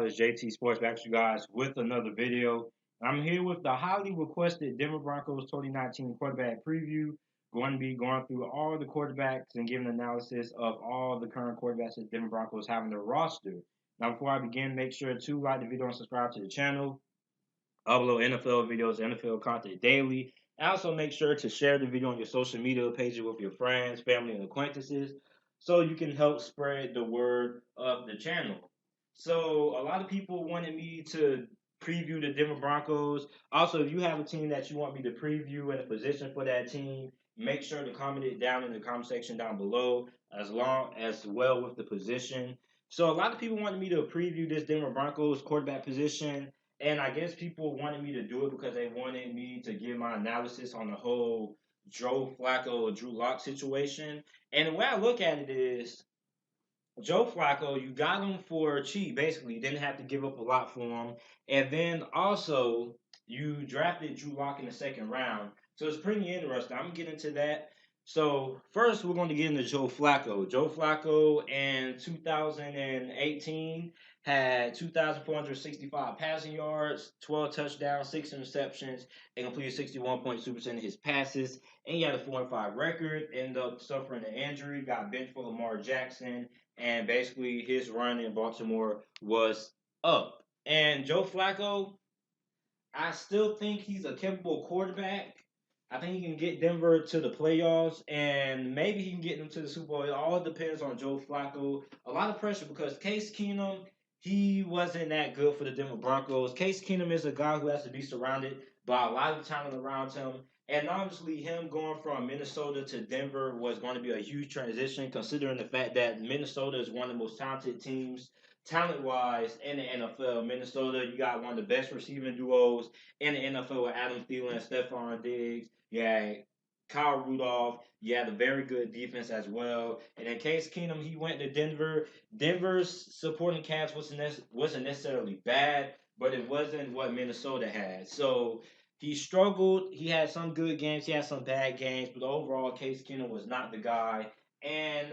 It's JT Sports back to you guys with another video. I'm here with the highly requested Denver Broncos 2019 quarterback preview. Going to be going through all the quarterbacks and giving analysis of all the current quarterbacks that Denver Broncos have in their roster. Now, before I begin, make sure to like the video and subscribe to the channel. Upload NFL videos, NFL content daily. And also make sure to share the video on your social media pages with your friends, family, and acquaintances so you can help spread the word of the channel. So a lot of people wanted me to preview the Denver Broncos. Also, if you have a team that you want me to preview and a position for that team, make sure to comment it down in the comment section down below, as long as well with the position. So a lot of people wanted me to preview this Denver Broncos quarterback position. And I guess people wanted me to do it because they wanted me to give my analysis on the whole Joe Flacco, Drew Lock situation. And the way I look at it is, Joe Flacco, you got him for cheap, basically. You didn't have to give up a lot for him. And then also, you drafted Drew Lock in the second round. So it's pretty interesting. I'm going to get into that. So first, we're going to get into Joe Flacco. Joe Flacco in 2018 had 2,465 passing yards, 12 touchdowns, 6 interceptions, and completed 61.2% of his passes. And he had a 4-5 record. Ended up suffering an injury, got benched for Lamar Jackson, and basically his run in Baltimore was up. And Joe Flacco, I still think he's a capable quarterback. I think he can get Denver to the playoffs, and maybe he can get them to the Super Bowl. It all depends on Joe Flacco. A lot of pressure because Case Keenum, he wasn't that good for the Denver Broncos. Case Keenum is a guy who has to be surrounded by a lot of talent around him. And honestly, him going from Minnesota to Denver was going to be a huge transition, considering the fact that Minnesota is one of the most talented teams, talent wise, in the NFL. Minnesota, you got one of the best receiving duos in the NFL with Adam Thielen and Stephon Diggs. You had Kyle Rudolph. You had a very good defense as well. And in Case Keenum, he went to Denver. Denver's supporting cast wasn't necessarily bad, but it wasn't what Minnesota had. So he struggled. He had some good games. He had some bad games. But overall, Case Keenum was not the guy. And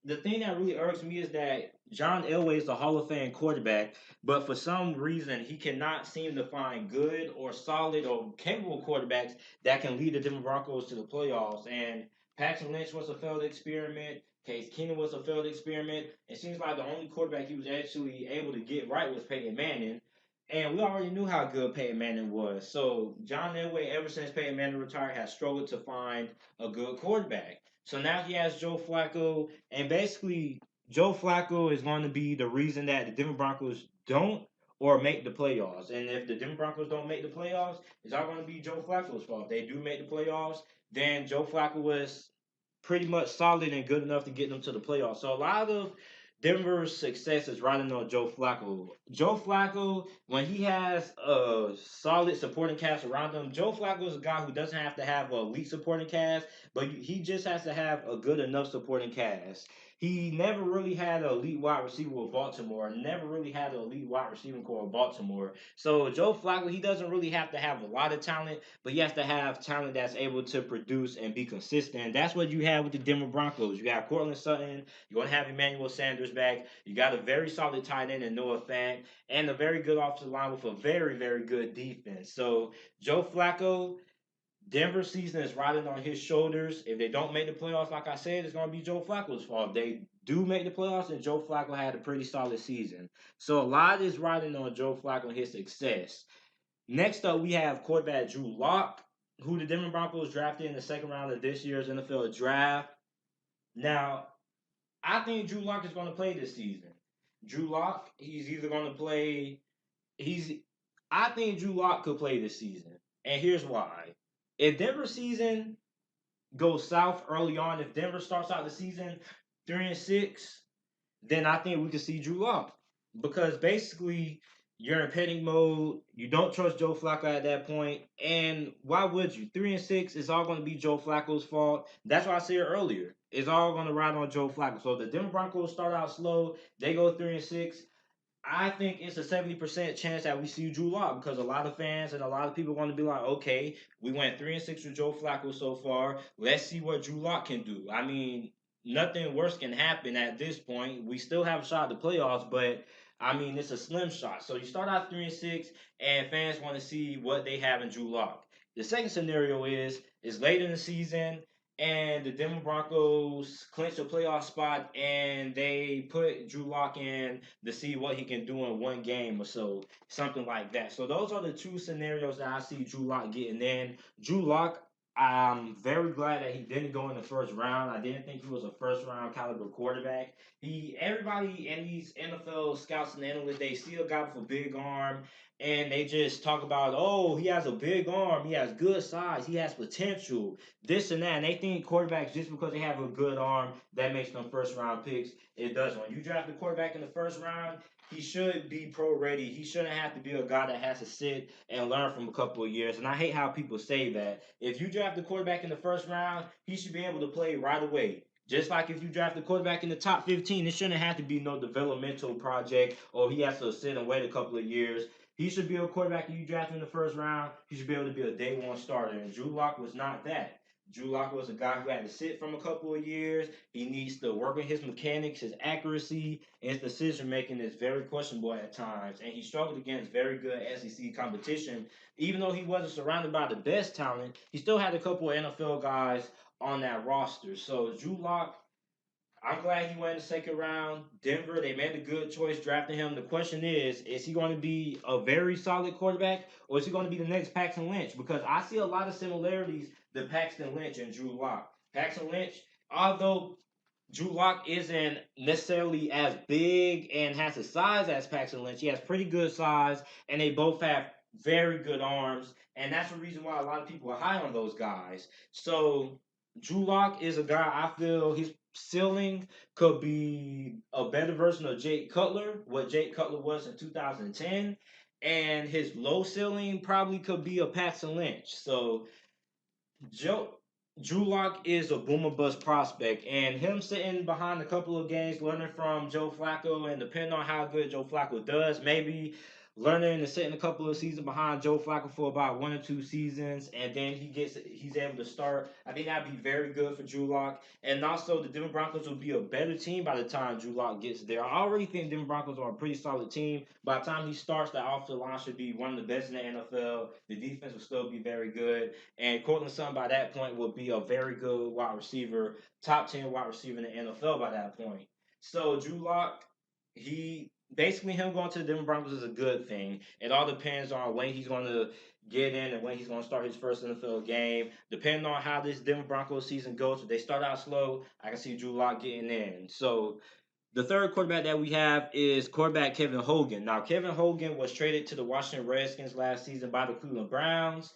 the thing that really irks me is that John Elway is a Hall of Fame quarterback, but for some reason he cannot seem to find good or solid or capable quarterbacks that can lead the Denver Broncos to the playoffs. And Paxton Lynch was a failed experiment. Case Keenum was a failed experiment. It seems like the only quarterback he was actually able to get right was Peyton Manning. And we already knew how good Peyton Manning was. So John Elway, ever since Peyton Manning retired, has struggled to find a good quarterback. So now he has Joe Flacco, and basically Joe Flacco is going to be the reason that the Denver Broncos don't or make the playoffs. And if the Denver Broncos don't make the playoffs, it's all going to be Joe Flacco's fault. If they do make the playoffs, then Joe Flacco was pretty much solid and good enough to get them to the playoffs. So a lot of Denver's success is riding on Joe Flacco. Joe Flacco, when he has a solid supporting cast around him, Joe Flacco is a guy who doesn't have to have an elite supporting cast, but he just has to have a good enough supporting cast. He never really had an elite wide receiver with Baltimore, never really had an elite wide receiving core with Baltimore. So Joe Flacco, he doesn't really have to have a lot of talent, but he has to have talent that's able to produce and be consistent. And that's what you have with the Denver Broncos. You got Cortland Sutton, you're going to have Emmanuel Sanders back. You got a very solid tight end in Noah Fant, and a very good offensive line with a very, very good defense. So Joe Flacco, Denver season is riding on his shoulders. If they don't make the playoffs, like I said, it's going to be Joe Flacco's fault. If they do make the playoffs, and Joe Flacco had a pretty solid season. So a lot is riding on Joe Flacco and his success. Next up, we have quarterback Drew Lock, who the Denver Broncos drafted in the second round of this year's NFL draft. Now, I think Drew Lock is going to play this season. Drew Lock, he's either going to play. I think Drew Lock could play this season, and here's why. If Denver season goes south early on, if Denver starts out the season 3-6, then I think we could see Drew Lock, because basically you're in petting mode. You don't trust Joe Flacco at that point, and why would you? 3-6 is all going to be Joe Flacco's fault. That's why I said earlier. It's all going to ride on Joe Flacco. So if the Denver Broncos start out slow, they go 3-6. I think it's a 70% chance that we see Drew Lock, because a lot of fans and a lot of people want to be like, okay, we went 3-6 with Joe Flacco so far. Let's see what Drew Lock can do. I mean, nothing worse can happen at this point. We still have a shot at the playoffs, but I mean, it's a slim shot. So you start out 3-6, and fans want to see what they have in Drew Lock. The second scenario is late in the season, and the Denver Broncos clinch a playoff spot, and they put Drew Lock in to see what he can do in one game or so, something like that. So those are the two scenarios that I see Drew Lock getting in. Drew Lock, I'm very glad that he didn't go in the first round. I didn't think he was a first round caliber quarterback. Everybody in these NFL scouts and analysts, they see a guy with a big arm, and they just talk about, oh, he has a big arm, he has good size, he has potential, this and that. And they think quarterbacks, just because they have a good arm, that makes them first round picks. It doesn't. When you draft a quarterback in the first round, he should be pro ready. He shouldn't have to be a guy that has to sit and learn from a couple of years. And I hate how people say that. If you draft a quarterback in the first round, he should be able to play right away. Just like if you draft a quarterback in the top 15, it shouldn't have to be no developmental project or he has to sit and wait a couple of years. He should be a quarterback you draft in the first round. He should be able to be a day one starter. And Drew Lock was not that. Drew Lock was a guy who had to sit from a couple of years. He needs to work on his mechanics, his accuracy, and his decision making is very questionable at times. And he struggled against very good SEC competition. Even though he wasn't surrounded by the best talent, he still had a couple of NFL guys on that roster. So Drew Lock, I'm glad he went in the second round. Denver, they made a good choice drafting him. The question is he going to be a very solid quarterback or is he going to be the next Paxton Lynch? Because I see a lot of similarities to Paxton Lynch and Drew Lock. Paxton Lynch, although Drew Lock isn't necessarily as big and has the size as Paxton Lynch, he has pretty good size, and they both have very good arms, and that's the reason why a lot of people are high on those guys. So Drew Lock is a guy I feel his ceiling could be a better version of Jake Cutler, what Jake Cutler was in 2010, and his low ceiling probably could be a Paxton Lynch. So Joe Drew Lock is a boomer bust prospect, and him sitting behind a couple of games, learning from Joe Flacco, and depending on how good Joe Flacco does, maybe learning and sitting a couple of seasons behind Joe Flacco for about 1 or 2 seasons, and then he's able to start. I think that'd be very good for Drew Lock, and also the Denver Broncos will be a better team by the time Drew Lock gets there. I already think Denver Broncos are a pretty solid team. By the time he starts, the offensive line should be one of the best in the NFL. The defense will still be very good. And Cortland Sutton by that point will be a very good wide receiver, top 10 wide receiver in the NFL by that point. So Drew Lock, he basically him going to the Denver Broncos is a good thing. It all depends on when he's going to get in and when he's going to start his first NFL game. Depending on how this Denver Broncos season goes, if they start out slow, I can see Drew Lock getting in. So the third quarterback that we have is quarterback Kevin Hogan. Now, Kevin Hogan was traded to the Washington Redskins last season by the Cleveland Browns.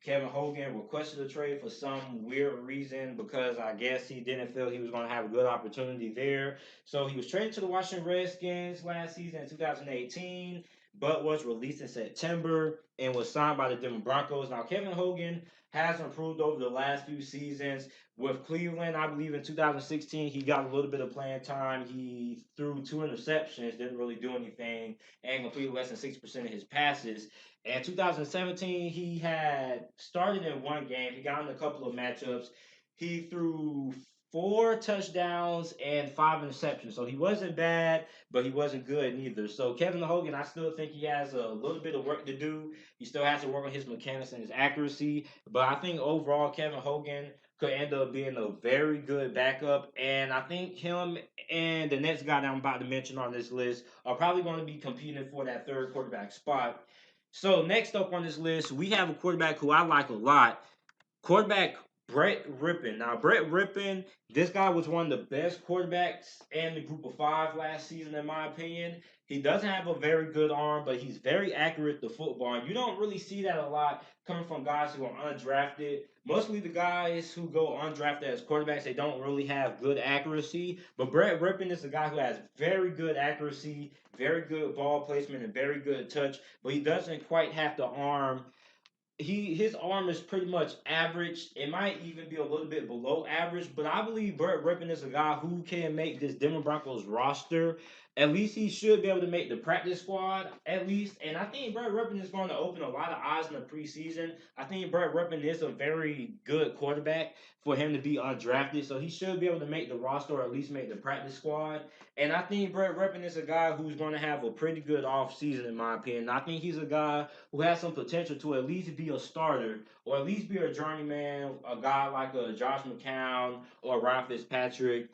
Kevin Hogan requested a trade for some weird reason because I guess he didn't feel he was going to have a good opportunity there. So he was traded to the Washington Redskins last season in 2018, but was released in September and was signed by the Denver Broncos. Now, Kevin Hogan has improved over the last few seasons. With Cleveland, I believe in 2016, he got a little bit of playing time. He threw 2 interceptions, didn't really do anything, and completed less than 6% of his passes. In 2017, he had started in one game. He got in a couple of matchups. He threw 4 touchdowns and 5 interceptions. So he wasn't bad, but he wasn't good neither. So Kevin Hogan, I still think he has a little bit of work to do. He still has to work on his mechanics and his accuracy. But I think overall, Kevin Hogan could end up being a very good backup. And I think him and the next guy that I'm about to mention on this list are probably going to be competing for that third quarterback spot. So next up on this list, we have a quarterback who I like a lot. Quarterback Brett Rypien. Now, Brett Rypien, this guy was one of the best quarterbacks in the group of five last season, in my opinion. He doesn't have a very good arm, but he's very accurate to football. And you don't really see that a lot coming from guys who are undrafted. Mostly the guys who go undrafted as quarterbacks, they don't really have good accuracy. But Brett Rypien is a guy who has very good accuracy, very good ball placement, and very good touch. But he doesn't quite have the arm. His arm is pretty much average. It might even be a little bit below average, but I believe Brett Rypien is a guy who can make this Denver Broncos roster. at least he should be able to make the practice squad at least. And I think Brett Rypien is going to open a lot of eyes in the preseason. I think Brett Rypien is a very good quarterback for him to be undrafted, so he should be able to make the roster or at least make the practice squad. And I think Brett Rypien is a guy who's going to have a pretty good off season, in my opinion. I think he's a guy who has some potential to at least be a starter or at least be a journeyman, a guy like a Josh McCown or Ryan Fitzpatrick.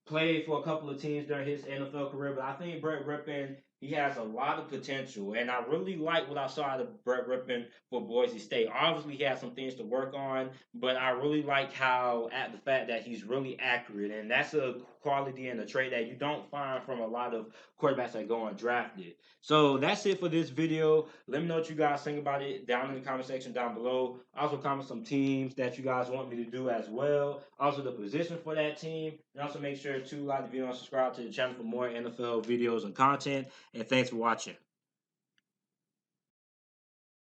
Played for a couple of teams during his NFL career, but I think Brett Rypien, he has a lot of potential, and I really like what I saw out of Brett Rypien for Boise State. Obviously, he has some things to work on, but I really like how at the fact that he's really accurate, and that's a quality and a trait that you don't find from a lot of quarterbacks that go undrafted. So that's it for this video. Let me know what you guys think about it down in the comment section down below. Also comment some teams that you guys want me to do as well. Also the position for that team. And also make sure to like the video and subscribe to the channel for more NFL videos and content. And thanks for watching.